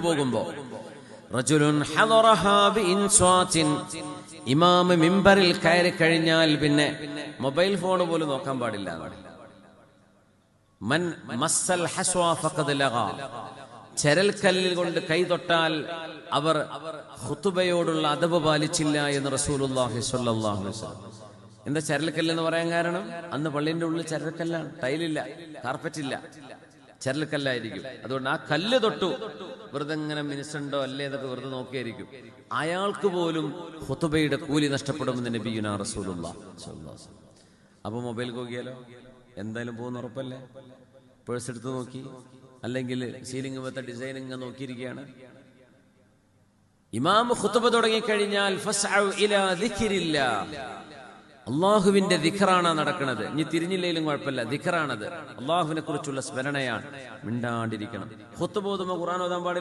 പോകുമ്പോ റജുലുൻ ഹദറഹാ ബിഇൻസാത്തിൻ, ഇമാം മിമ്പറിൽ കയറി കഴിഞ്ഞാൽ പിന്നെ മൊബൈൽ ഫോൺ പോലും നോക്കാൻ പാടില്ല. മൻ മസ്സൽ ഹസ്വാ ഫഖദ് ലഗാ, ചരൽക്കല്ലിൽ കൊണ്ട് കൈ തൊട്ടാൽ അവർ ഖുതുബയോടുള്ള അദബ് പാലിച്ചില്ല എന്ന് റസൂലുള്ളാഹി സ്വല്ലല്ലാഹു അലൈഹി വസല്ലം. എന്താ ചരൽക്കല്ല് എന്ന് പറയാൻ കാരണം? അന്ന് പള്ളിന്റെ ഉള്ളിൽ ചരൽക്കല്ലാണ്, ടൈലില്ല, കാർപ്പറ്റില്ല, ചരൽക്കല്ലായിരിക്കും. അതുകൊണ്ട് ആ കല്ല് തൊട്ടു വെറുതെ ഇങ്ങനെ മിനിസുണ്ടോ അല്ലേ എന്നൊക്കെ വെറുതെ നോക്കിയായിരിക്കും. അയാൾക്ക് പോലും ഖുതുബയുടെ കൂലി നഷ്ടപ്പെടുമെന്ന് നബിയുനാ റസൂലുള്ളാഹി സ്വല്ലല്ലാഹു അലൈഹി വസല്ലം. അപ്പൊ മൊബൈൽ നോക്കിയാലോ? എന്തായാലും പോകുന്ന ഉറപ്പല്ലേ? പേഴ്സ് എടുത്ത് നോക്കി, അല്ലെങ്കിൽ സീലിംഗ് മൊത്ത ഡിസൈനിങ് നോക്കിയിരിക്കുകയാണ്. ഇമാം ഖുതുബ തുടങ്ങിക്കഴിഞ്ഞാൽ ഫസ്അഉ ഇലാ ദിക്രില്ലാഹ്, അള്ളാഹുവിന്റെ ദിക്റാണ് നടക്കുന്നത്. ഇനി തിരിഞ്ഞില്ലെങ്കിലും കുഴപ്പമില്ല, ദിക്റാണത്, അള്ളാഹുവിനെ കുറിച്ചുള്ള സ്മരണയാണ്. മിണ്ടാണ്ടിരിക്കണം. ഖുതുബ ഓതുമ്പോൾ ഖുർആൻ ഓതാൻ പാടില്ല.